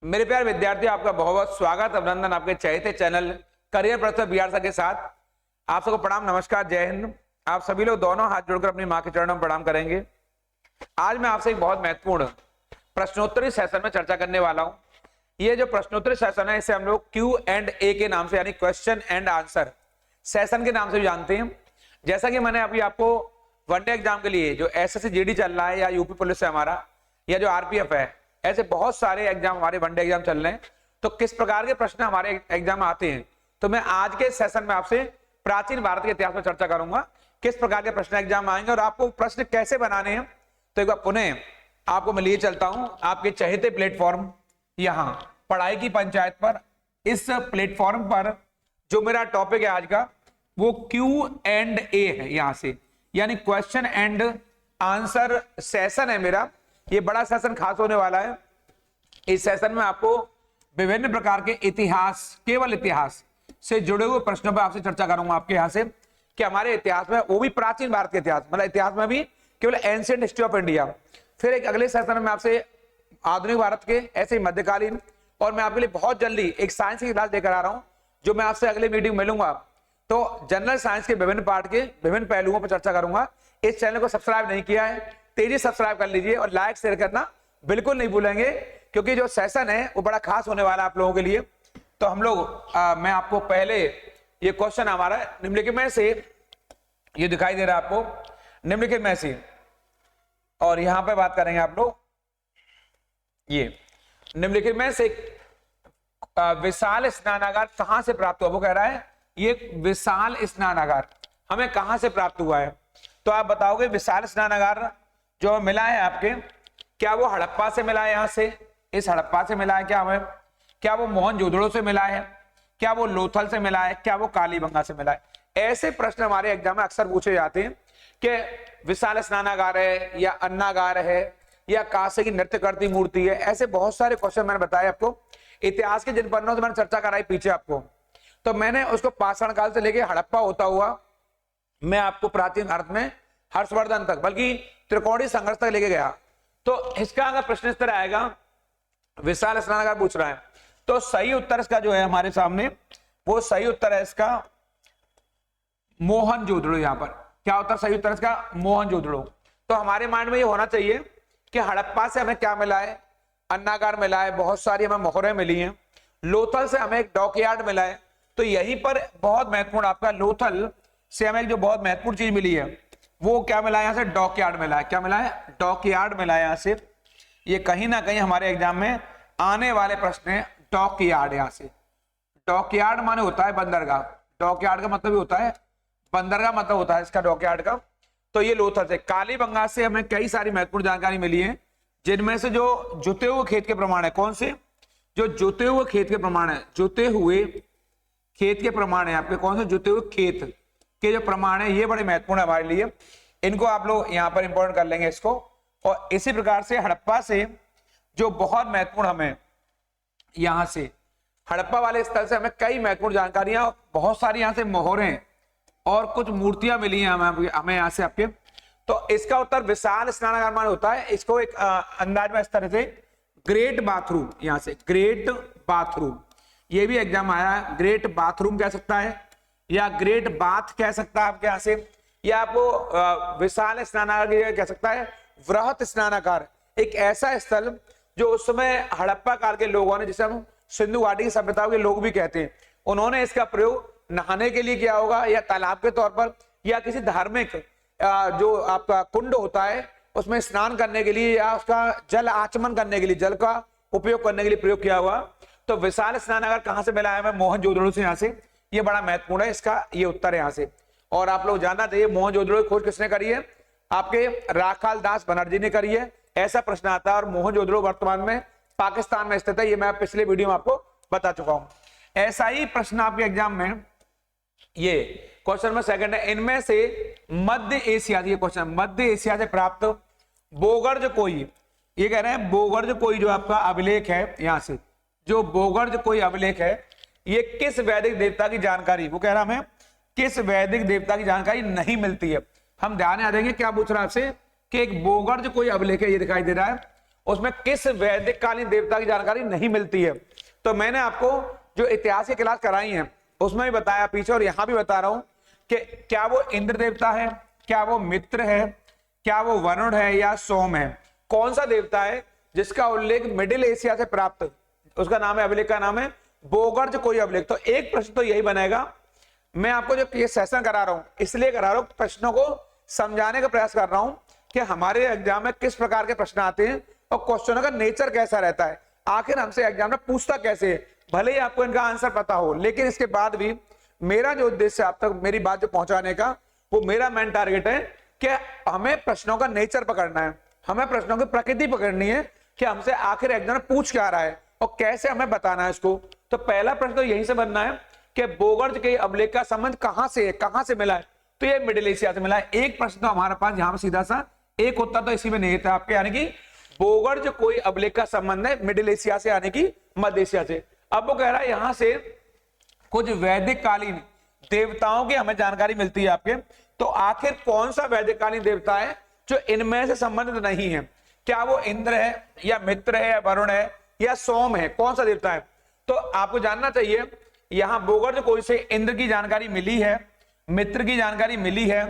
मेरे प्यारे विद्यार्थियों, आपका बहुत बहुत स्वागत अभिनंदन आपके चहेते channel career professor B R sir के साथ। आप सबको प्रणाम, नमस्कार, जय हिंद। आप सभी लोग दोनों हाथ जोड़कर अपनी मां के चरणों में प्रणाम करेंगे। आज मैं आपसे एक बहुत महत्वपूर्ण प्रश्नोत्तरी सेशन में चर्चा करने वाला हूं। ये जो प्रश्नोत्तरी सेशन है इसे हम लोग Q&A के नाम से यानी क्वेश्चन एंड आंसर सेशन के नाम से भी जानते हैं। जैसा कि मैंने अभी आपको वनडे एग्जाम के लिए जो SSC GD चल रहा है या यूपी पुलिस है हमारा या जो RPF है, ऐसे बहुत सारे एग्जाम हमारे वनडे एग्जाम चल रहे हैं। तो किस प्रकार के प्रश्न हमारे एग्जाम में आते हैं, तो मैं आज के सेशन में आपसे प्राचीन भारत के इतिहास में चर्चा करूंगा किस प्रकार के प्रश्न एग्जाम में आएंगे और आपको प्रश्न कैसे बनाने हैं। तो एक बार पुनः आपको मैं लिए चलता हूं आपके चहेते प्लेटफॉर्म यहाँ पढ़ाई की पंचायत पर। इस प्लेटफॉर्म पर जो मेरा टॉपिक है आज का वो Q&A है, यहां से यानी क्वेश्चन एंड आंसर सेशन है मेरा। ये बड़ा सेशन खास होने वाला है। इस सेशन में आपको विभिन्न प्रकार के इतिहास, केवल इतिहास से जुड़े हुए प्रश्नों पर आपसे चर्चा करूंगा आपके यहां से कि हमारे इतिहास में, वो भी प्राचीन भारत के इतिहास, मतलब इतिहास में भी केवल एंशिएंट हिस्ट्री ऑफ इंडिया। फिर एक अगले सेशन में आपसे आधुनिक भारत के, ऐसे ही मध्यकालीन, और मैं आपके लिए बहुत जल्दी एक साइंस की क्लास लेकर आ रहा हूं जो मैं आपसे अगले मीटिंग में मिलूंगा। तो जनरल साइंस के विभिन्न पार्ट के विभिन्न पहलुओं पर चर्चा करूंगा। इस चैनल को सब्सक्राइब नहीं किया है, तेजी सब्सक्राइब कर लीजिए और लाइक शेयर करना बिल्कुल नहीं भूलेंगे, क्योंकि जो सेशन है वो बड़ा खास होने वाला है आप लोगों के लिए। तो हम लोग मैं आपको पहले ये क्वेश्चन हमारा निम्नलिखित में से, ये दिखाई दे रहा है आपको निम्नलिखित में से, और यहां पे बात करेंगे आप लोग ये निम्नलिखित में से विशाल स्नानागार कहां से प्राप्त हुआ। वो कह रहा है ये विशाल स्नानागार हमें कहां से प्राप्त हुआ है। तो आप बताओगे विशाल स्नानागार जो मिला है आपके, क्या वो हड़प्पा से मिला है, यहां से इस हड़प्पा से मिला है क्या हमें, क्या वो मोहनजोदड़ो से मिला है, क्या वो लोथल से मिला है, क्या वो कालीबंगा से मिला है। ऐसे प्रश्न हमारे एग्जाम में अक्सर पूछे जाते हैं कि विशाल स्नानागार है या अन्नागार है या कांसे की नृत्य करती मूर्ति है। ऐसे बहुत सारे क्वेश्चन मैंने बताए आपको। इतिहास के जिन पन्नों से मैंने चर्चा कराई पीछे आपको, तो मैंने उसको पाषाण काल से लेके हड़प्पा होता हुआ मैं आपको प्राचीन भारत में हर्षवर्धन तक, बल्कि त्रिकोणीय संघर्ष तक लेके गया। तो इसका अगर प्रश्न इस तरह आएगा, विशाल स्नानागार पूछ रहा है, तो सही उत्तर इसका जो है हमारे सामने, वो सही उत्तर है इसका मोहनजोदड़ो। यहां पर क्या उत्तर सही उत्तर इसका मोहनजोदड़ो। तो हमारे माइंड में ये होना चाहिए कि हड़प्पा से हमें क्या मिला है, अन्नागार मिला है, बहुत सारी हमें मोहरें मिली हैं। लोथल से हमें एक डॉकयार्ड मिला है। तो यहीं पर बहुत महत्वपूर्ण आपका लोथल से हमें एक जो बहुत महत्वपूर्ण चीज मिली है वो क्या मिला है, यहां से डॉकयार्ड मिला है। क्या मिला है, डॉकयार्ड मिला है यहां से। ये कहीं ना कहीं हमारे एग्जाम में आने वाले प्रश्न है डॉकयार्ड। यहां से डॉकयार्ड माने होता है बंदरगाह, डॉकयार्ड का मतलब ही होता है बंदरगाह, मतलब होता है इसका डॉकयार्ड का। तो ये लोथल से। कालीबंगा से हमें कई सारी महत्वपूर्ण जानकारी मिली है, जिनमें से जो जुते हुए खेत के प्रमाण है, कौन से, जो जुते हुए खेत के प्रमाण है, जुते हुए खेत के प्रमाण है आपके, कौन से जुते हुए खेत के जो प्रमाण है, ये बड़े महत्वपूर्ण है हमारे लिए। इनको आप लोग यहाँ पर इंपॉर्टेंट कर लेंगे इसको। और इसी प्रकार से हड़प्पा से जो बहुत महत्वपूर्ण हमें यहां से हड़प्पा वाले स्थल से हमें कई महत्वपूर्ण जानकारियां, बहुत सारी यहां से मोहरें और कुछ मूर्तियां मिली हैं हमें यहां से आपके। तो इसका उत्तर विशाल स्नानागार मान होता है। इसको एक अंदाज में इस तरह से ग्रेट बाथरूम, यहां से ग्रेट बाथरूम, ये भी एग्जाम आया है, ग्रेट बाथरूम कह सकता है या ग्रेट बाथ कह सकता है आपके यहां से, या आपको विशाल स्नानागार कह सकता है वृहत स्नानागार। एक ऐसा स्थल जो उस समय हड़प्पा काल के लोगों ने, जिसे हम सिंधु घाटी की सभ्यताओं के लोग भी कहते हैं, उन्होंने इसका प्रयोग नहाने के लिए किया होगा या तालाब के तौर पर या किसी धार्मिक जो आपका कुंड होता है उसमें स्नान करने के लिए या उसका जल आचमन करने के लिए, जल का उपयोग करने के लिए प्रयोग किया हुआ। तो विशाल स्नानागार कहां से मिला है हमें, मोहनजोदड़ो से। यहां से ये बड़ा महत्वपूर्ण है, इसका ये उत्तर है यहां से। और आप लोग जानना चाहिए मोहनजोदड़ो की खोज किसने करी है, आपके राखाल दास बनर्जी ने करी है। ऐसा प्रश्न आता है। और मोहनजोदड़ो वर्तमान में पाकिस्तान में स्थित है, ये मैं पिछले वीडियो में आपको बता चुका हूं। ऐसा ही प्रश्न आपके एग्जाम में, ये क्वेश्चन में सेकंड है, इनमें से मध्य एशिया, ये क्वेश्चन मध्य एशिया से प्राप्त बोगर्ज कोई, ये कह रहे हैं बोगर्ज कोई जो आपका अभिलेख है, यहां से जो बोगर्ज कोई अभिलेख है, ये किस वैदिक देवता की जानकारी, वो कह रहा हमें किस वैदिक देवता की जानकारी नहीं मिलती है। हम ध्यान आ देंगे क्या पूछ रहा है आपसे कि एक बोगर्ज कोई अभिलेख है, ये दिखाई दे रहा है, उसमें किस वैदिक कालीन देवता की जानकारी नहीं मिलती है। तो मैंने आपको जो इतिहास की क्लास कराई है उसमें भी बताया पीछे, और यहां भी बता रहा हूं कि क्या वो इंद्र देवता है, क्या वो मित्र है, क्या वो वरुण है या सोम है। कौन सा देवता है जिसका उल्लेख मिडिल एशिया से प्राप्त, उसका नाम है, अभिलेख का नाम है बोगर्ज कोई अभिलेख। तो एक प्रश्न तो यही बनेगा। मैं आपको जो ये सेशन करा रहा हूं इसलिए करा रहा हूं, प्रश्नों को समझाने का प्रयास कर रहा हूं कि हमारे एग्जाम में किस प्रकार के प्रश्न आते हैं और क्वेश्चनों का नेचर कैसा रहता है, आखिर हमसे एग्जाम में पूछता कैसे है। भले ही आपको इनका आंसर पता हो, लेकिन इसके बाद भी मेरा जो उद्देश्य आप तक मेरी बात जो पहुंचाने का, वो मेरा मेन टारगेट है कि हमें प्रश्नों का नेचर पकड़ना है, हमें प्रश्नों की प्रकृति पकड़नी है कि हमसे आखिर एग्जाम में पूछ क्या रहा है और कैसे हमें बताना है इसको। तो पहला प्रश्न तो यहीं से बनना है कि बोगर्ज के अभिलेख का संबंध कहां से है, कहां से मिला है। तो ये मिडिल एशिया से मिला है। एक प्रश्न तो हमारे पास यहां पर सीधा सा एक उत्तर तो इसी में नहीं था आपके, यानी कि बोगर्ज कोई अभिलेख का संबंध है मिडिल एशिया से, यानी कि मध्य एशिया से। अब वो कह रहा है यहां से कुछ वैदिक कालीन देवताओं की हमें जानकारी मिलती है आपके। तो आखिर कौन सा वैदिक कालीन देवता है जो इनमें से संबंधित नहीं है? क्या वो इंद्र है या मित्र है या वरुण है या सोम है? कौन सा देवता है? तो आपको जानना चाहिए यहां बोगर्ज कोई से इंद्र की जानकारी मिली है, मित्र की जानकारी मिली है,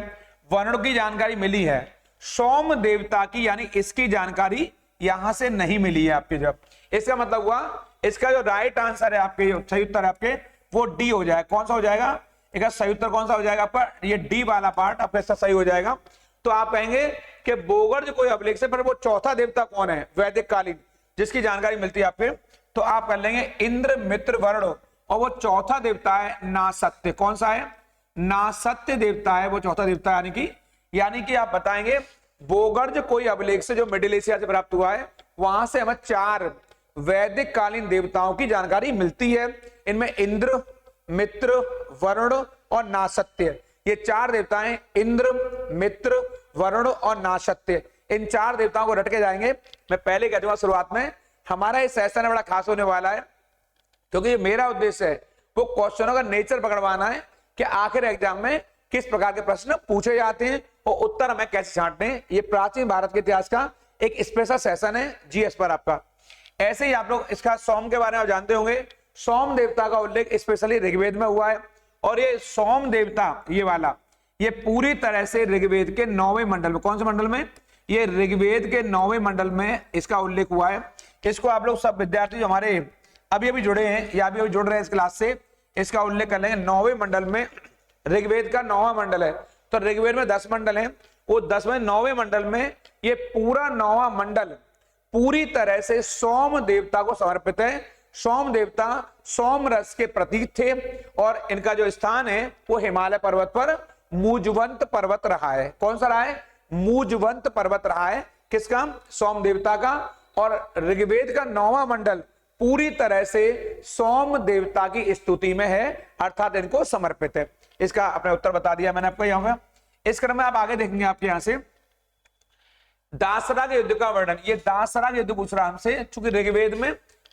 वरुण की जानकारी मिली है, सोम देवता की यानी इसकी जानकारी यहां से नहीं मिली है आपके। जब इसका मतलब हुआ इसका जो राइट आंसर है आपके, सही उत्तर है आपके, वो डी हो जाएगा। कौन सा हो जाएगा? इसका सही उत्तर कौन सा हो जाएगा आपका? ये डी वाला पार्ट आपका इसका सही हो जाएगा। तो आप कहेंगे कि बोगर्ज कोई अभिलेख से, पर वो चौथा देवता कौन है वैदिक कालीन जिसकी जानकारी मिलती है आपके? तो आप कर लेंगे इंद्र मित्र वरुण, और वो चौथा देवता है नासत्य। कौन सा है? नासत्य देवता है वो चौथा देवता, यानी कि आप बताएंगे बोगर्ज कोई अभिलेख से जो मिडिल एशिया से प्राप्त हुआ है, वहां से हमें 4 वैदिक कालीन देवताओं की जानकारी मिलती है। इनमें इंद्र, मित्र, वरुण और नासत्य, ये 4 देवताएं इंद्र, मित्र, वरुण और नासत्य। इन 4 देवताओं को रट के जाएंगे। मैं पहले कह दूंगा शुरुआत में, हमारा ये सेशन बड़ा खास होने वाला है, क्योंकि मेरा उद्देश्य है वो क्वेश्चनों का नेचर पकड़वाना है कि आखिर एग्जाम में किस प्रकार के प्रश्न पूछे जाते हैं और उत्तर हमें कैसे छांटने हैं। ये प्राचीन भारत के इतिहास का एक स्पेशल सेशन है जीएस पर आपका। ऐसे ही आप लोग इसका सोम के बारे में जानते होंगे। सोम देवता का उल्लेख स्पेशली ऋग्वेद में हुआ है, और ये सोम देवता ये वाला ये पूरी तरह से ऋग्वेद के 9वें मंडल में, कौन से मंडल में? ये ऋग्वेद के 9वें मंडल में इसका उल्लेख हुआ है। इसको आप लोग सब विद्यार्थी जो हमारे अभी जुड़े हैं या अभी जुड़ रहे हैं इस क्लास से, इसका उल्लेख कर लेंगे। 9वें मंडल में, ऋग्वेद का 9वां मंडल है, तो ऋग्वेद में 10 मंडल हैं, वो 10वें 9वें मंडल में ये पूरा 9वां मंडल पूरी तरह से सोम देवता को समर्पित है। सोम देवता सोम रस के प्रतीक थे, और इनका जो स्थान है वो हिमालय पर्वत पर मूजवंत पर्वत रहा है। कौन सा रहा है? मूजवंत पर्वत रहा है। किसका? सोम देवता का। और ऋग्वेद का 9वां मंडल पूरी तरह से सोम देवता की स्तुति में है, अर्थात इनको समर्पित है। इसका अपने उत्तर बता दिया मैंने आपको यहाँ पे। इस क्रम में आप आगे देखेंगे आपके यहाँ से दासरा के युद्ध का वर्णन। ये दासरा के युद्ध पूछ रहा हमसे, चूंकि ऋग्वेद में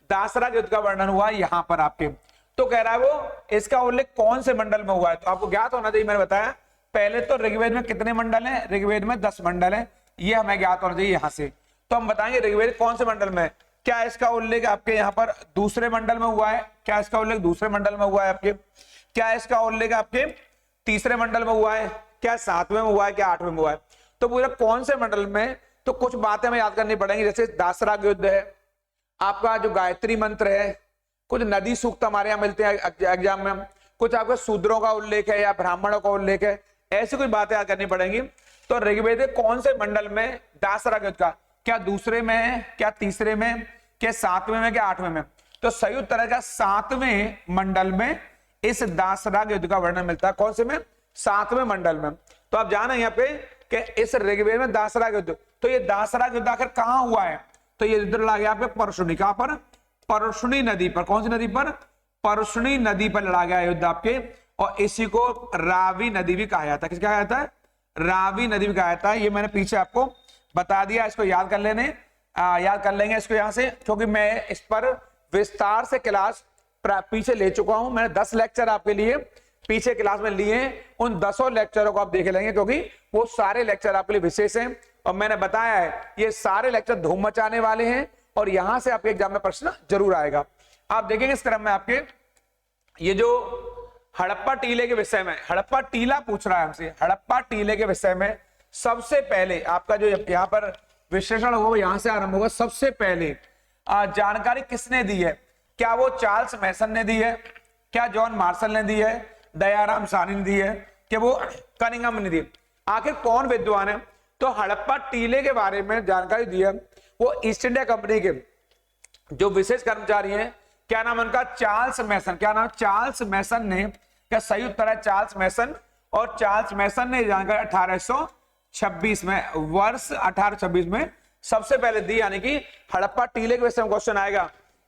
दासरा के युद्ध का वर्णन हुआ यहाँ पर आपके। तो कह रहा है वो इसका उल्लेख कौन से मंडल में हुआ है? तो आपको ज्ञात होना चाहिए, मैंने बताया पहले तो ऋग्वेद में कितने मंडल हैं? ऋग्वेद में 10 मंडल हैं, ये हमें ज्ञात होना चाहिए यहाँ से। तो हम बताएंगे ऋग्वेद कौन से मंडल में। क्या इसका उल्लेख आपके यहाँ पर दूसरे मंडल में हुआ है? क्या इसका उल्लेख दूसरे मंडल में हुआ है आपके? क्या इसका उल्लेख आपके तीसरे मंडल में हुआ है? क्या 7वें में हुआ है? क्या 8वें में हुआ है? तो पूरा कौन से मंडल में? तो कुछ बातें हमें याद करनी पड़ेंगी, जैसे दासरा युद्ध है, आपका जो गायत्री मंत्र है, कुछ नदी सूक्त हमारे यहाँ मिलते हैं एग्जाम में, कुछ आपका शूद्रों का उल्लेख है या ब्राह्मणों का उल्लेख है, ऐसी कुछ बातें याद करनी पड़ेंगी। तो ऋग्वेद कौन से मंडल में दासरा युद्ध का? क्या दूसरे में है, क्या तीसरे में, क्या 7वें में, क्या 8वें में? तो सही उत्तर है 7वें मंडल में इस दासरा युद्ध का वर्णन मिलता है। कौन से में? 7वें मंडल में। तो आप जाना यहाँ पे कि इस ऋग्वेद में दासरा युद्ध, तो ये दासरा युद्ध आखिर कहां हुआ है? तो ये युद्ध लड़ा गया आपके परशुनी। कहां पर? परशुनी नदी पर। कौन सी नदी पर? परशुनी नदी पर लड़ा गया युद्ध आपके, और इसी को रावी नदी भी कहा जाता है। किसका कहा जाता है? रावी नदी भी कहा जाता है। ये मैंने पीछे आपको बता दिया, इसको याद कर लेने, याद कर लेंगे इसको यहां से, क्योंकि मैं इस पर विस्तार से क्लास पीछे ले चुका हूं। मैंने 10 लेक्चर आपके लिए पीछे क्लास में लिए, उन 10 लेक्चरों को आप देख लेंगे, क्योंकि वो सारे लेक्चर आपके लिए विशेष हैं। और मैंने बताया है ये सारे लेक्चर धूम मचाने वाले हैं और यहां से आपके एग्जाम में प्रश्न जरूर आएगा। आप देखेंगे इस क्रम में आपके ये जो हड़प्पा टीले के विषय में, हड़प्पा टीला पूछ रहा है हमसे, हड़प्पा टीले के विषय में सबसे पहले आपका जो यहाँ पर विश्लेषण होगा यहां से आरंभ होगा। सबसे पहले जानकारी किसने दी है? क्या वो चार्ल्स मैसन ने दी है, क्या जॉन मार्शल ने दी है, दयाराम साहनी ने दी है, कि वो कनिंघम ने दी? आखिर कौन विद्वान है? तो हड़प्पा टीले के बारे में जानकारी दी है वो ईस्ट इंडिया कंपनी के जो विशेष कर्मचारी हैं, क्या नाम उनका? चार्ल्स मैसन। क्या नाम? चार्ल्स मैसन ने। क्या सही उत्तर है चार्ल्स मैसन? और चार्ल्स मैसन ने जानकारी 1826 में, वर्ष 1826 में सबसे पहले दी। यानी कि हड़प्पा टीले के विषय में क्वेश्चन आएगा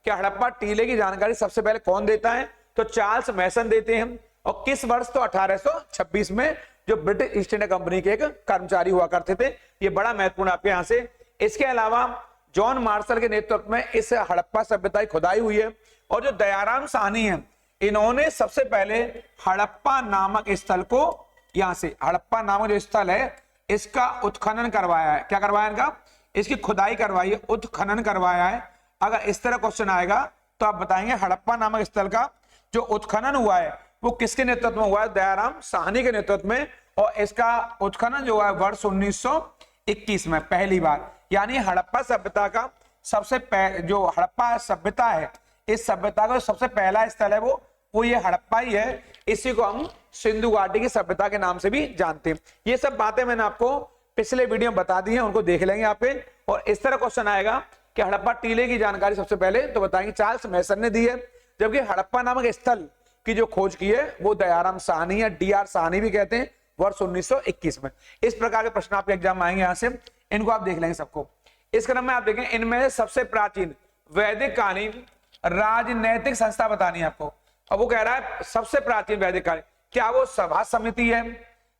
कि हड़प्पा टीले की जानकारी सबसे पहले कौन देता है? तो चार्ल्स मैसन देते हैं। और किस वर्ष? तो 1826 में, जो ब्रिटिश ईस्ट इंडिया कंपनी के एक कर्मचारी हुआ करते थे। ये बड़ा महत्वपूर्ण आपके यहां से। इसके अलावा जॉन मार्शल के नेतृत्व में इस हड़प्पा सभ्यता की खुदाई हुई है। और जो दयाराम साहनी है, इन्होंने सबसे पहले हड़प्पा नामक स्थल को, यहां से हड़प्पा नामक जो स्थल है इसका उत्खनन करवाया है। क्या करवाया इनका? इसकी खुदाई करवाई है, उत्खनन करवाया है। अगर इस तरह क्वेश्चन आएगा तो आप बताएंगे हड़प्पा नामक स्थल का जो उत्खनन हुआ है वो किसके नेतृत्व में हुआ है? दयाराम साहनी के नेतृत्व में। और इसका उत्खनन जो है वर्ष 1921 में पहली बार। यानी हड़प्पा सभ्यता का सबसे जो हड़प्पा सभ्यता है, इस सभ्यता का सबसे पहला स्थल है वो ये हड़प्पा ही है। इसी को हम सिंधु घाटी की सभ्यता के नाम से भी जानते हैं। ये सब बातें मैंने आपको पिछले वीडियो में बता दी हैं, उनको देख लेंगे आप पे। और इस तरह क्वेश्चन आएगा कि हड़प्पा टीले की जानकारी सबसे पहले तो बताएंगे चार्ल्स मैसन ने दी है, जबकि हड़प्पा नामक स्थल की जो खोज की है वो दयाराम साहनी या डी आर साहनी भी कहते हैं, वर्ष 1921 में। इस प्रकार के प्रश्न आपके एग्जाम में आएंगे यहां से, इनको आप देख लेंगे सबको। इस क्रम में आप देखें इनमें से सबसे प्राचीन वैदिक कालीन राजनैतिक संस्था बतानी है आपको। अब वो कह रहा है सबसे प्राचीन वैदिक कालीन, क्या वो सभा समिति है,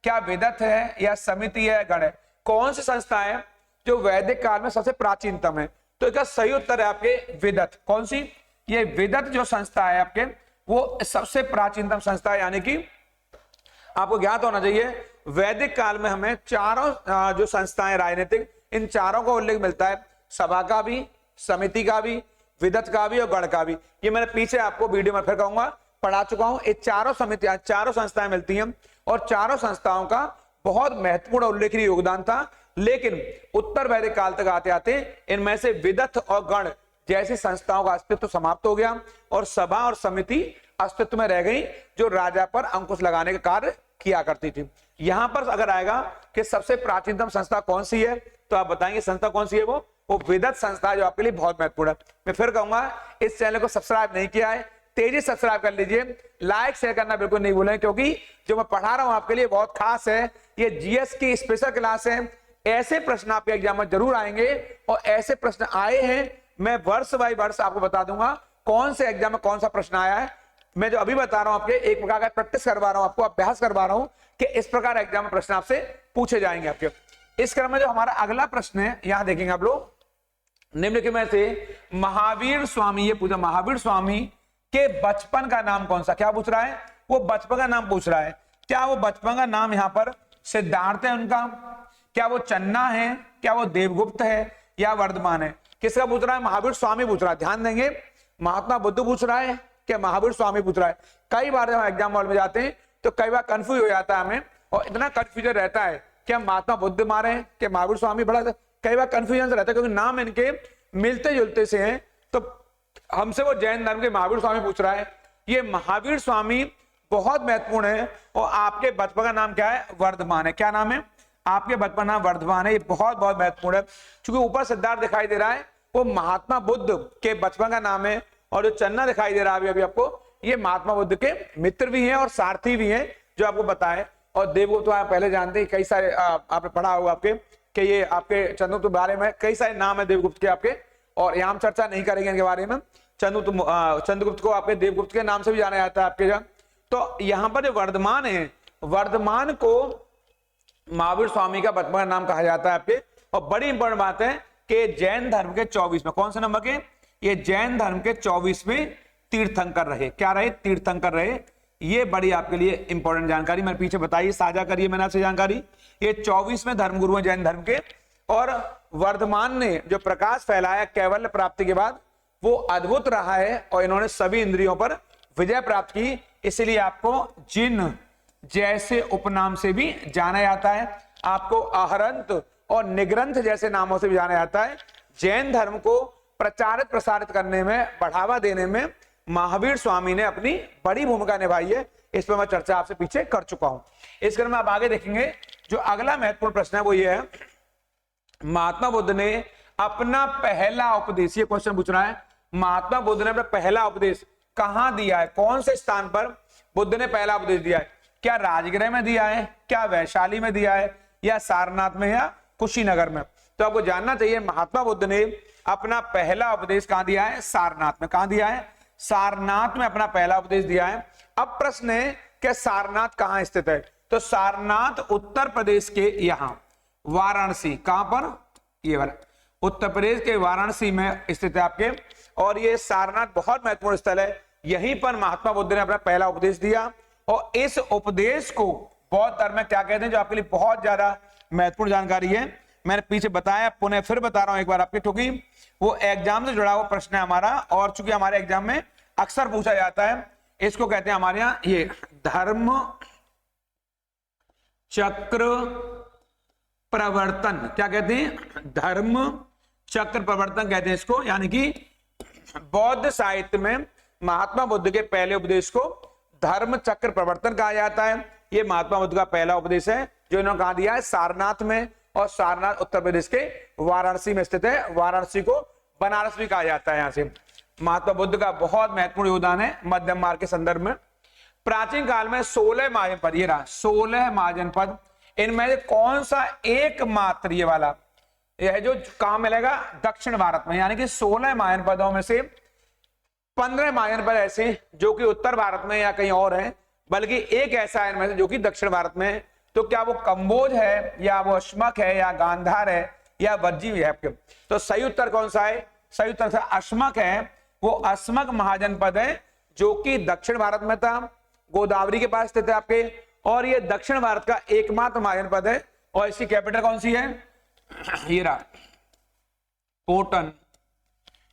क्या विदत है, या समिति है, गण है? कौन सी संस्था है जो वैदिक काल में सबसे प्राचीनतम है? तो इसका सही उत्तर है आपके विदत। कौन सी? ये विदत जो संस्था है आपके वो सबसे प्राचीनतम संस्था है। यानी कि आपको ज्ञात होना चाहिए वैदिक काल में हमें चारों जो संस्थाएं राजनीतिक, इन चारों का उल्लेख मिलता है, सभा का भी, समिति का भी, विदत का भी और गण का भी। ये मैंने पीछे आपको वीडियो में फिर कहूंगा पढ़ा चुका हूं। ये चारों समितियां, चारों संस्थाएं मिलती हैं और चारों संस्थाओं का बहुत महत्वपूर्ण उल्लेखनीय योगदान था। लेकिन उत्तर वैदिक काल तक आते आते इनमें से विदत और गण जैसी संस्थाओं का अस्तित्व समाप्त हो गया और सभा और समिति अस्तित्व में रह गई, जो राजा पर अंकुश लगाने का कार्य किया करती थी। यहां पर अगर आएगा कि सबसे प्राचीनतम संस्था कौन सी है तो आप बताएंगे संस्था कौन सी है? वो विदत संस्था, जो आपके लिए बहुत महत्वपूर्ण है। मैं फिर कहूंगा इस चैनल को सब्सक्राइब नहीं किया है तेजी सब्सक्राइब कर लीजिए, लाइक शेयर करना बिल्कुल नहीं भूलें, क्योंकि जो मैं पढ़ा रहा हूं आपके लिए बहुत खास है। ये जीएस की स्पेशल क्लास है। ऐसे प्रश्न आपके एग्जाम में जरूर आएंगे और ऐसे प्रश्न आए हैं मैं वर्ष बाय वर्ष आपको बता दूंगा कौन से एग्जाम में कौन सा प्रश्न आया है। मैं जो अभी बता रहा हूं आपके एक प्रकार का प्रैक्टिस करवा रहा हूं, आपको अभ्यास करवा रहा हूं कि इस प्रकार एग्जाम में प्रश्न आपसे पूछे जाएंगे आपके। इस क्रम में जो हमारा अगला प्रश्न है यहां देखेंगे आप लोग, निम्नलिखित में से महावीर स्वामी, ये पूछा महावीर स्वामी के बचपन का नाम कौन सा? क्या पूछ रहा है? वो बचपन का नाम पूछ रहा है। क्या वो बचपन का नाम यहाँ पर सिद्धार्थ है उनका, क्या वो चन्ना है, क्या वो देवगुप्त है, या वर्धमान है? किसका पूछ रहा है? महावीर स्वामी पूछ रहा है। ध्यान देंगे महात्मा बुद्ध पूछ रहा है क्या महावीर स्वामी पूछ रहा है? कई बार जब हम एग्जाम हॉल में जाते हैं तो कई बार कंफ्यूज हो जाता है हमें, और इतना कंफ्यूजन रहता है कि हम महात्मा बुद्ध मारे हैं कि महावीर स्वामी, बड़ा कई बार कंफ्यूजन रहता है क्योंकि नाम इनके मिलते जुलते से हैं। तो हमसे वो जैन धर्म के महावीर स्वामी पूछ रहा है। ये महावीर स्वामी बहुत महत्वपूर्ण है। और आपके बचपन का नाम क्या है? वर्धमान है। क्या नाम है आपके बचपन नाम? वर्धमान है। ये बहुत बहुत महत्वपूर्ण है, क्योंकि ऊपर सिद्धार्थ दिखाई दे रहा है वो महात्मा बुद्ध के बचपन का नाम है, और जो चन्ना दिखाई दे रहा है अभी आपको, ये महात्मा बुद्ध के मित्र भी हैं और सारथी भी हैं, जो आपको बताए। और देवगुप्त तो आप पहले जानते हैं, कई सारे आपने पढ़ा होगा आपके कि ये आपके चंद्रगुप्त के बारे में कई सारे नाम है देवगुप्त के आपके, और यहाँ हम चर्चा नहीं करेंगे इनके बारे में। चंद्रगुप्त को आपके देवगुप्त के नाम से भी जाना जाता है आपके यहाँ। तो यहाँ पर जो वर्धमान है, वर्धमान को महावीर स्वामी का बचपन का नाम कहा जाता है आपके। और बड़ी इंपॉर्टेंट बात है कि जैन धर्म के 24वें, कौन से नंबर के? ये जैन धर्म के 24वें तीर्थंकर रहे। क्या रहे? तीर्थंकर रहे। ये बड़ी आपके लिए इंपॉर्टेंट जानकारी मैंने पीछे बताई, साझा करिए मैंने आपसे जानकारी। ये 24वें धर्मगुरु हैं जैन धर्म के, और वर्धमान ने जो प्रकाश फैलाया कैवल्य प्राप्ति के बाद वो अद्भुत रहा है और इन्होंने सभी इंद्रियों पर विजय प्राप्त की, इसलिए आपको जिन जैसे उपनाम से भी जाना जाता है, आपको अहरंत और निग्रंथ जैसे नामों से भी जाना जाता है। जैन धर्म को प्रचारित प्रसारित करने में, बढ़ावा देने में महावीर स्वामी ने अपनी बड़ी भूमिका निभाई है। इस पर मैं चर्चा आपसे पीछे कर चुका हूं। इस क्रम में आप आगे देखेंगे, जो अगला महत्वपूर्ण प्रश्न है वो ये है, महात्मा बुद्ध ने अपना पहला उपदेश, ये क्वेश्चन पूछ रहा है, महात्मा बुद्ध ने अपना पहला उपदेश कहां दिया है, कौन से स्थान पर बुद्ध ने पहला उपदेश दिया है? क्या राजगृह में दिया है, क्या वैशाली में दिया है, या सारनाथ में, या कुशीनगर में? तो आपको जानना चाहिए महात्मा बुद्ध ने अपना पहला उपदेश कहां दिया है? सारनाथ में। कहां दिया है? सारनाथ में अपना पहला उपदेश दिया है। अब प्रश्न है कि सारनाथ कहां स्थित है? तो सारनाथ उत्तर प्रदेश के यहां वाराणसी, कहां पर? ये वाला उत्तर प्रदेश के वाराणसी में स्थित है आपके। और ये सारनाथ बहुत महत्वपूर्ण स्थल है, यहीं पर महात्मा बुद्ध ने अपना पहला उपदेश दिया। और इस उपदेश को बौद्ध धर्म में क्या कहते हैं, जो आपके लिए बहुत ज्यादा महत्वपूर्ण जानकारी है, मैंने पीछे बताया, पुनः फिर बता रहा हूं एक बार आपके, क्योंकि वो एग्जाम से जुड़ा हुआ प्रश्न है हमारा, और चूंकि हमारे एग्जाम में अक्सर पूछा जाता है। इसको कहते हैं हमारे यहाँ ये धर्म चक्र प्रवर्तन। क्या कहते हैं? धर्म चक्र प्रवर्तन कहते हैं इसको। यानी कि बौद्ध साहित्य में महात्मा बुद्ध के पहले उपदेश को धर्म चक्र प्रवर्तन कहा जाता है। ये महात्मा बुद्ध का पहला उपदेश है, जो इन्होंने कहा दिया है सारनाथ में, और सारनाथ उत्तर प्रदेश के वाराणसी में स्थित है। वाराणसी को बनारस भी कहा जाता है। यहां से महात्मा बुद्ध का बहुत महत्वपूर्ण योगदान है मध्यम मार्ग के संदर्भ में। प्राचीन काल में 16 महाजनपद, ये रहा 16 महाजनपद, इनमें से कौन सा एकमात्र, ये वाला यह जो कहां मिलेगा? दक्षिण भारत में। यानी कि 16 महाजनपदों में से 15 महाजनपद ऐसे जो कि उत्तर भारत में या कहीं और है, बल्कि एक ऐसा है इनमें से जो कि दक्षिण भारत में है। तो क्या वो कंबोज है, या वो अश्मक है, या गांधार है, या वज्जी है आपके? तो सही उत्तर कौन सा है? सही उत्तर से अश्मक है। वो अश्मक महाजनपद है जो कि दक्षिण भारत में था, गोदावरी के पास स्थित है आपके, और ये दक्षिण भारत का एकमात्र महाजनपद है। और इसकी कैपिटल कौन सी है? ये रहा पोटन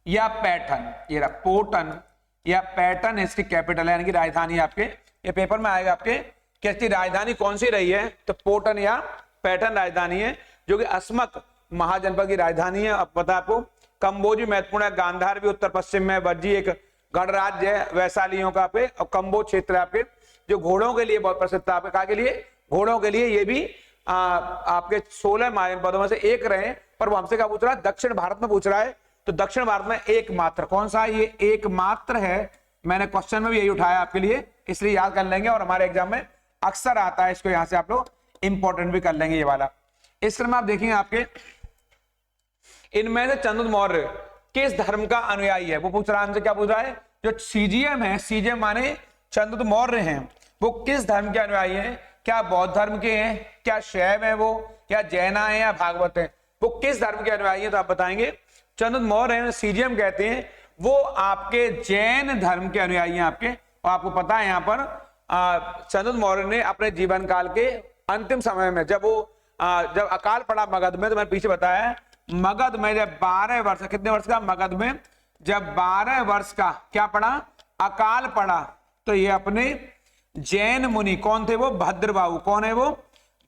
या पैटर्न। ये रहा पोटन या पैटर्न इसकी कैपिटल है, यानी कि राजधानी आपके। ये पेपर में आएगा आपके कि इसकी राजधानी कौन सी रही है, तो पोटन या पैटर्न राजधानी है, जो कि अश्मक महाजनपद की राजधानी है। अब पता आपको कंबोज भी महत्वपूर्ण है, गांधार भी उत्तर पश्चिम में, वज्जी एक गणराज्य है वैशालियों का पे, और कंबोज क्षेत्र आपके जो घोड़ों के लिए बहुत प्रसिद्ध था। आपके कहा के लिए? घोड़ों के लिए। ये भी आपके 16 महाजनपदों में से एक रहे। पर वो हमसे क्या पूछ रहा है? दक्षिण भारत में पूछ रहा है। तो दक्षिण भारत में एकमात्र कौन सा? ये एकमात्र है। मैंने क्वेश्चन में भी यही उठाया आपके लिए, इसलिए याद कर लेंगे, और हमारे एग्जाम में अक्सर आता है, इसको यहां से आप लोग इंपॉर्टेंट भी कर लेंगे ये वाला। इस क्रम में आप देखेंगे आपके इनमें से चंद्रगुप्त मौर्य किस धर्म का अनुयायी है? वो पूछ रहा है हमसे। क्या पूछ रहा है? जो सीजीएम है, सीजीएम माने चंद्रगुप्त मौर्य हैं, वो किस धर्म के अनुयायी हैं? क्या बौद्ध धर्म के हैं, क्या शैव है वो, क्या जैना है, या भागवत है? वो किस धर्म के अनुयायी हैं? तो आप बताएंगे चंद्रगुप्त मौर्य सीजीएम कहते हैं, वो आपके जैन धर्म के अनुयायी हैं आपके। और आपको पता है यहाँ पर चंद्रगुप्त मौर्य ने अपने जीवन काल के अंतिम समय में जब अकाल पड़ा मगध में, तो मैंने पीछे बताया मगध में जब 12 वर्ष, कितने वर्ष का? मगध में जब 12 वर्ष का क्या पड़ा? अकाल पड़ा, तो ये अपने जैन मुनि कौन थे? वो भद्रबाहु। कौन है वो?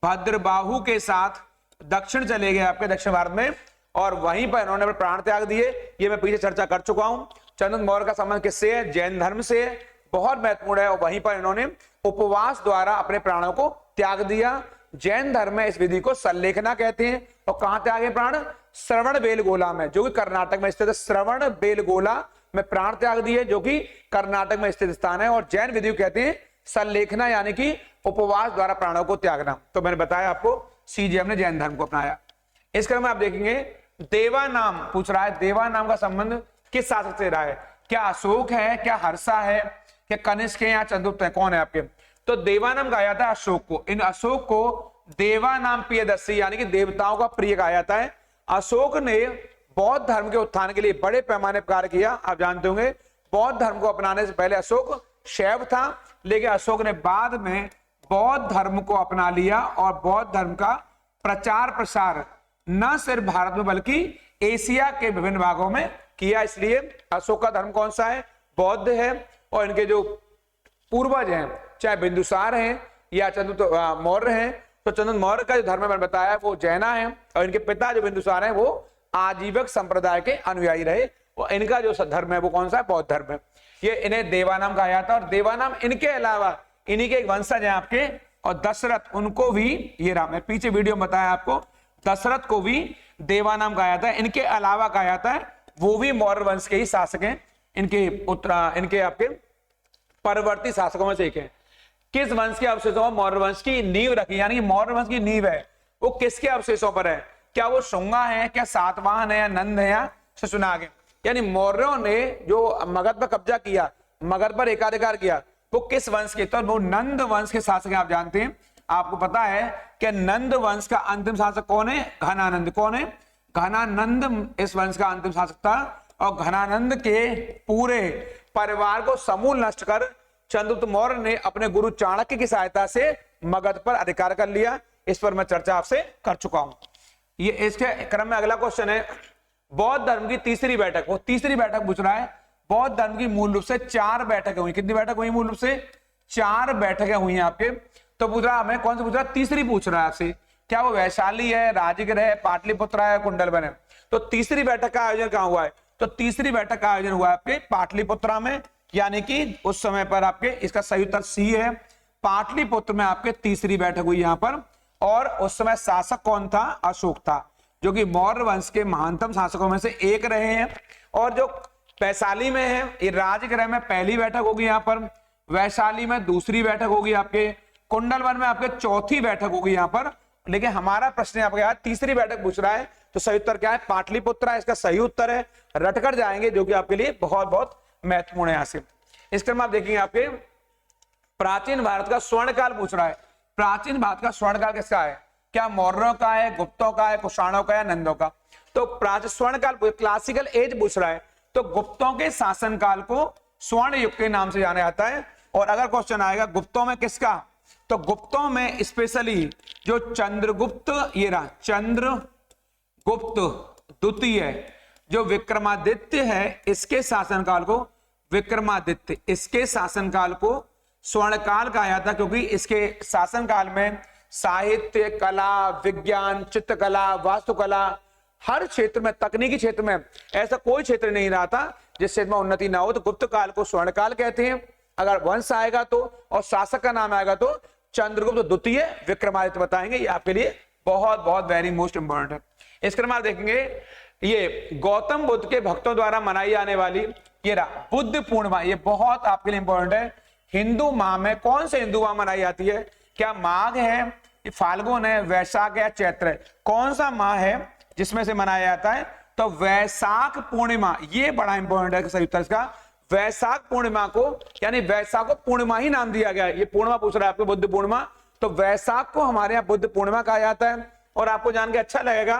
भद्रबाहु के साथ दक्षिण चले गए आपके, दक्षिण भारत में, और वहीं पर इन्होंने प्राण त्याग दिए। ये मैं पीछे चर्चा कर चुका हूं। चंद्रगुप्त मौर्य का संबंध किससे है? जैन धर्म से, बहुत महत्वपूर्ण है। और वहीं पर इन्होंने उपवास द्वारा अपने प्राणों को त्याग दिया। जैन धर्म में इस विधि को सल्लेखना कहते हैं। और कहां त्यागे प्राण? श्रवण बेलगोला में, जो कि कर्नाटक में स्थित है। श्रवण बेलगोला में प्राण त्याग दिए, जो कि कर्नाटक में स्थित स्थान है। और जैन विधि को कहते हैं सल्लेखना, यानी कि उपवास द्वारा प्राणों को त्यागना। तो मैंने बताया आपको सीजीएम ने जैन धर्म को अपनाया। इस क्रम में आप देखेंगे देवा नाम पूछ रहा है। देवा नाम का संबंध किस शासक से रहा है? क्या अशोक है, क्या हर्षा है, क्या कनिष्क है, या चंद्रगुप्त है? कौन है आपके? तो देवा नाम कहा जाता है अशोक को। इन अशोक को देवा नाम प्रियदर्शी, यानी कि देवताओं का प्रिय कहा जाता है। अशोक ने बौद्ध धर्म के उत्थान के लिए बड़े पैमाने पर कार्य किया। आप जानते होंगे बौद्ध धर्म को अपनाने से पहले अशोक शैव था, लेकिन अशोक ने बाद में बौद्ध धर्म को अपना लिया और बौद्ध धर्म का प्रचार प्रसार न सिर्फ भारत में बल्कि एशिया के विभिन्न भागों में किया। इसलिए अशोक का धर्म कौन सा है? बौद्ध है। और इनके जो पूर्वज हैं, चाहे बिंदुसार हैं या चंद्रगुप्त मौर्य हैं, तो चंद्रगुप्त मौर्य का जो धर्म मैंने बताया वो जैना है, और इनके पिता जो बिंदुसार हैं वो आजीवक संप्रदाय के अनुयायी रहे। और इनका जो धर्म है वो कौन सा है? बौद्ध धर्म है। ये इन्हें देवानाम कहा जाता है। और देवानाम इनके अलावा इन्हीं के एक वंशज हैं आपके, और दशरथ, उनको भी ये राम है, पीछे वीडियो में बताया आपको, दशरथ को भी देवानाम कहा जाता है। इनके अलावा कहा जाता है वो भी मौर्य वंश के ही शासक हैं। इनके आपके परवर्ती शासकों में से एक है। किस वंश के अवशेषों पर मौर्य वंश की नींव रखी, यानी मौर्य वंश की नींव है वो किसके अवशेषों पर है? क्या वो शुंगा है, क्या सातवाहन है, या नंद है, या शशुनाग है? यानी मौर्यों ने जो मगध पर कब्जा किया, मगध पर एकाधिकार किया, वो किस वंश के? तो वो नंद वंश के शासक हैं। आप जानते हैं, आपको पता है कि नंद वंश का अंतिम शासक कौन है? घनानंद। कौन है? घनानंद इस वंश का अंतिम शासक था। और घनानंद के पूरे परिवार को समूल नष्ट कर चंद्रगुप्त मौर्य ने अपने गुरु चाणक्य की सहायता से मगध पर अधिकार कर लिया। इस पर मैं चर्चा आपसे कर चुका हूं। ये इसके क्रम में अगला क्वेश्चन है, बौद्ध धर्म की तीसरी बैठक। वो तीसरी बैठक पूछ रहा है। बौद्ध धर्म की मूल रूप से 4 बैठकें हुई। कितनी बैठक हुई? मूल रूप से 4 बैठकें हुई हैं आपके। तो पूछ रहा हमें कौन सी पूछ रहा है? तीसरी पूछ रहा है आपसे। क्या वो वैशाली है, राजगृह है, पाटलिपुत्र है, कुंडलवन है? तो तीसरी बैठक का आयोजन कहां हुआ है? तो तीसरी बैठक का आयोजन हुआ है आपके पाटलिपुत्र में, यानी कि उस समय पर आपके, इसका सही उत्तर सी है, पाटलिपुत्र में आपके तीसरी बैठक हुई यहां पर। और उस समय शासक कौन था? अशोक था, जो कि मौर्य वंश के महानतम शासकों में से एक रहे हैं। और जो वैशाली में है, ये राजगृह में पहली बैठक होगी यहाँ पर, वैशाली में दूसरी बैठक होगी आपके, कुंडलवन में आपके चौथी बैठक होगी यहाँ पर। लेकिन हमारा प्रश्न आपके यहाँ तीसरी बैठक पूछ रहा है, तो सही उत्तर क्या है? पाटलिपुत्र है, इसका सही उत्तर है। रटकर जाएंगे, जो कि आपके लिए बहुत बहुत महत्वपूर्ण है। यहाँ से इस क्रम आप देखेंगे आपके प्राचीन भारत का स्वर्णकाल पूछ रहा है। प्राचीन भारत का स्वर्णकाल किसका है? क्या मौर्यों का है, गुप्तों का है, कुषाणों का, या नंदों का? तो प्राचीन स्वर्णकाल क्लासिकल एज पूछ रहा है, तो गुप्तों के शासनकाल को स्वर्ण युग के नाम से जाना जाता है। और अगर क्वेश्चन आएगा गुप्तों में किसका, तो गुप्तों में स्पेशली जो चंद्रगुप्त, ये रहा चंद्रगुप्त द्वितीय, जो विक्रमादित्य है, इसके शासनकाल को विक्रमादित्य, इसके शासनकाल को स्वर्णकाल कहा जाता है। क्योंकि इसके शासनकाल में साहित्य, कला, विज्ञान, चित्रकला, वास्तुकला, हर क्षेत्र में, तकनीकी क्षेत्र में ऐसा कोई क्षेत्र नहीं रहा था जिस क्षेत्र में उन्नति ना हो। तो गुप्त काल को स्वर्णकाल कहते हैं। अगर वंश आएगा तो, और शासक का नाम आएगा तो चंद्रगुप्त द्वितीय, विक्रमादित्य बताएंगे। ये आपके लिए बहुत बहुत वेरी मोस्ट इंपॉर्टेंट है। इसके बाद देखेंगे ये गौतम बुद्ध के भक्तों द्वारा मनाई जाने वाली ये रहा बुद्ध पूर्णिमा। ये बहुत आपके लिए इंपॉर्टेंट है। हिंदू माह में कौन से हिंदू माह मनाई जाती है? क्या माघ है, फाल्गुन है, वैशाख है, चैत्र है? कौन सा माह है जिसमें से मनाया जाता है? तो वैशाख पूर्णिमा। ये बड़ा इंपॉर्टेंट है सही उत्तर इसका। वैशाख पूर्णिमा को, यानी वैशाख को पूर्णिमा ही नाम दिया गया है। ये पूर्णिमा पूछ रहा है आपको, बुद्ध पूर्णिमा। तो वैशाख को हमारे यहाँ बुद्ध पूर्णिमा कहा जाता है। और आपको जान के अच्छा लगेगा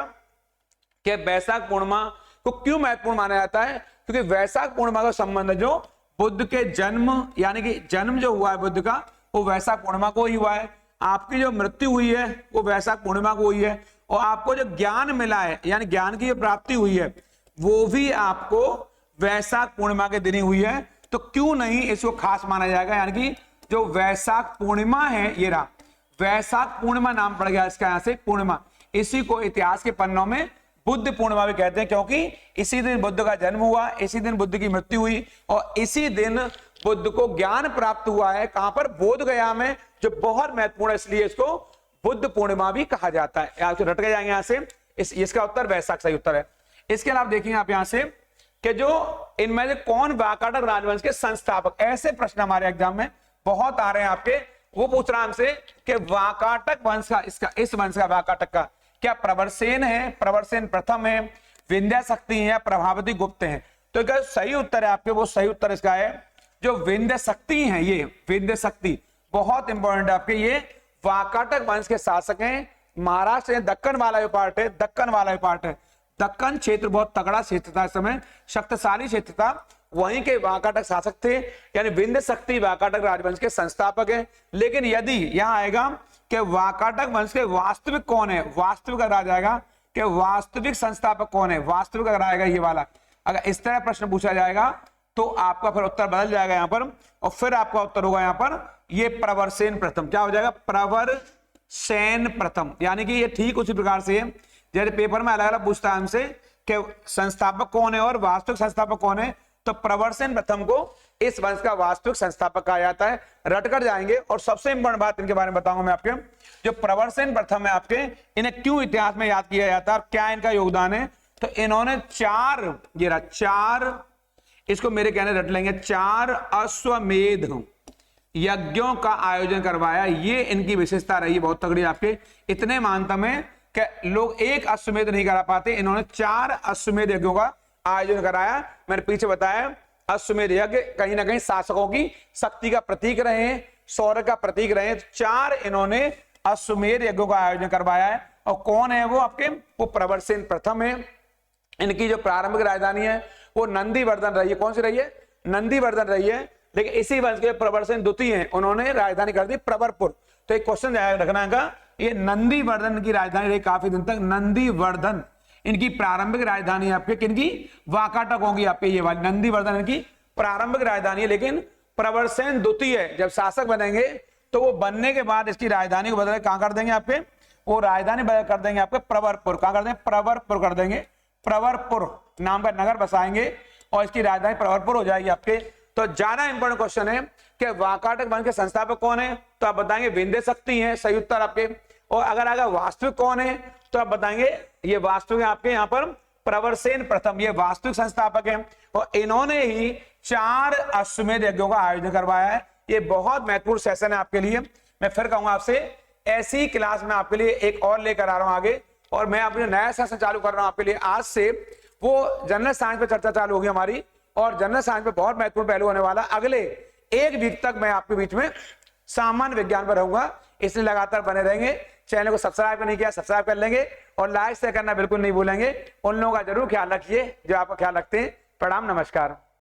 कि वैशाख पूर्णिमा को क्यों महत्वपूर्ण माना जाता है, क्योंकि वैशाख पूर्णिमा का संबंध जो बुद्ध के जन्म, यानी कि जन्म जो हुआ है बुद्ध का, वो वैशाख पूर्णिमा को ही हुआ है। आपकी जो मृत्यु हुई है वो वैशाख पूर्णिमा को हुई है। और आपको जो ज्ञान मिला है, यानी ज्ञान की जो प्राप्ति हुई है, वो भी आपको वैशाख पूर्णिमा के दिन ही हुई है। तो क्यों नहीं इसको खास माना जाएगा? यानी कि जो वैशाख पूर्णिमा है, ये रहा वैशाख पूर्णिमा नाम पड़ गया इसका यहाँ से, पूर्णिमा। इसी को इतिहास के पन्नों में बुद्ध पूर्णिमा भी कहते हैं, क्योंकि इसी दिन बुद्ध का जन्म हुआ, इसी दिन बुद्ध की मृत्यु हुई, और इसी दिन बुद्ध को ज्ञान प्राप्त हुआ है। कहां पर? बोध गया में, जो बहुत महत्वपूर्ण है, इसलिए इसको बुद्ध पूर्णिमा भी कहा जाता है। आप रट के जाएंगे यहाँ से। इसका उत्तर वैशाख सही उत्तर है। इसके अलावा देखेंगे आप यहाँ से कि जो इनमें से कौन वाकाटक राजवंश के संस्थापक, ऐसे प्रश्न हमारे एग्जाम में बहुत आ रहे हैं आपके। वो पूछ रहा हमसे कि वाकाटक वंश का, इस वंश का, वाकाटक का क्या प्रवरसेन है, प्रवरसेन प्रथम है, विंध्या शक्ति है, प्रभावती गुप्त है? तो क्या सही उत्तर है आपके, वो सही उत्तर इसका है जो विंध्य शक्ति है। ये विंध्य शक्ति बहुत इंपॉर्टेंट है आपके। ये वाकाटक वंश के शासक हैं। महाराष्ट्र में दक्कन वाला जो पार्ट है, दक्कन वाला जो पार्ट है, दक्कन क्षेत्र बहुत तगड़ा क्षेत्र था, इस समय शक्तिशाली क्षेत्र था, वहीं के वाकाटक शासक थे। यानी विंध्य शक्ति वाकाटक राजवंश के संस्थापक है। लेकिन यदि यहां आएगा कि वाकाटक वंश के वास्तविक कौन है, वास्तविक राजा आएगा कि वास्तविक संस्थापक कौन है। वास्तविक अगर आएगा ये वाला, अगर इस तरह प्रश्न पूछा जाएगा तो आपका फिर उत्तर बदल जाएगा यहाँ पर, और फिर आपका उत्तर होगा यहाँ पर ये प्रवरसेन प्रथम। क्या हो जाएगा? प्रवरसेन प्रथम। यानी कि ये ठीक उसी प्रकार से है जैसे पेपर में अलग अलग पूछता है हमसे कि संस्थापक कौन है और वास्तविक संस्थापक कौन है, तो प्रवरसेन प्रथम को इस वंश का वास्तविक संस्थापक कहा जाता है। रटकर जाएंगे। और सबसे इंपॉर्टेंट बात इनके बारे में बताऊंगा मैं आपके, जो प्रवरसेन प्रथम है आपके, इन्हें क्यों इतिहास में याद किया जाता है और क्या इनका योगदान है, तो इन्होंने चार इसको मेरे कहने रट लेंगे, 4 अश्वमेध यज्ञों का आयोजन करवाया। ये इनकी विशेषता रही बहुत तगड़ी आपके। इतने मानता में कि लोग एक अश्वमेध नहीं करा पाते, इन्होंने 4 अश्वमेध यज्ञों का आयोजन कराया। मैंने पीछे बताया अश्वमेध यज्ञ कहीं ना कहीं शासकों की शक्ति का प्रतीक रहे हैं, शौर्य का प्रतीक रहे हैं। 4 इन्होंने अश्वमेध यज्ञों का आयोजन करवाया है। और कौन है वो आपके? वो प्रवरसेन प्रथम है। इनकी जो प्रारंभिक राजधानी है वो नंदीवर्धन रही है। कौन सी रही है? नंदीवर्धन रही है। लेकिन इसी वंश के प्रवरसेन द्वितीय हैं, उन्होंने राजधानी कर दी प्रवरपुर। तो एक क्वेश्चन रखना का, ये नंदीवर्धन की राजधानी रही काफी दिन तक। नंदीवर्धन इनकी प्रारंभिक राजधानी आपके किनकी? वाकाटक होगी आपके। ये वाली नंदीवर्धन इनकी प्रारंभिक राजधानी है। लेकिन प्रवरसेन द्वितीय जब शासक बनेंगे तो वो बनने के बाद इसकी राजधानी को बदल कहां कर देंगे आपके? वो राजधानी बदल कर देंगे आपके प्रवरपुर। कहां कर देंगे? प्रवरपुर कर देंगे। प्रवरपुर नाम का नगर बसाएंगे और इसकी राजधानी प्रवरपुर हो जाएगी आपके। तो ज्यादा इंपॉर्टेंट क्वेश्चन है कि वाकाटक वंश के संस्थापक कौन है, तो आप बताएंगे विंध्य शक्ति है, सही उत्तर आपके। और अगर आगे वास्तविक कौन है तो आप बताएंगे ये वास्तविक आपके यहाँ पर प्रवरसेन प्रथम, ये वास्तविक संस्थापक है। और इन्होंने ही 4 अश्वमेध यज्ञों का आयोजन करवाया है। ये बहुत महत्वपूर्ण सेशन है आपके लिए। मैं फिर कहूंगा आपसे, ऐसी क्लास में आपके लिए एक और लेकर आ रहा हूं आगे। और मैं अपने नया सेशन चालू कर रहा हूं आपके लिए आज से। वो जनरल साइंस पे चर्चा चालू होगी हमारी, और जनरल साइंस पे बहुत महत्वपूर्ण पहलू होने वाला। अगले 1 वीक तक मैं आपके बीच में सामान्य विज्ञान पर रहूंगा, इसलिए लगातार बने रहेंगे। चैनल को सब्सक्राइब नहीं किया, सब्सक्राइब कर लेंगे और लाइक शेयर करना बिल्कुल नहीं भूलेंगे। उन लोगों का जरूर ख्याल रखिए जो आपका ख्याल रखते हैं। प्रणाम, नमस्कार।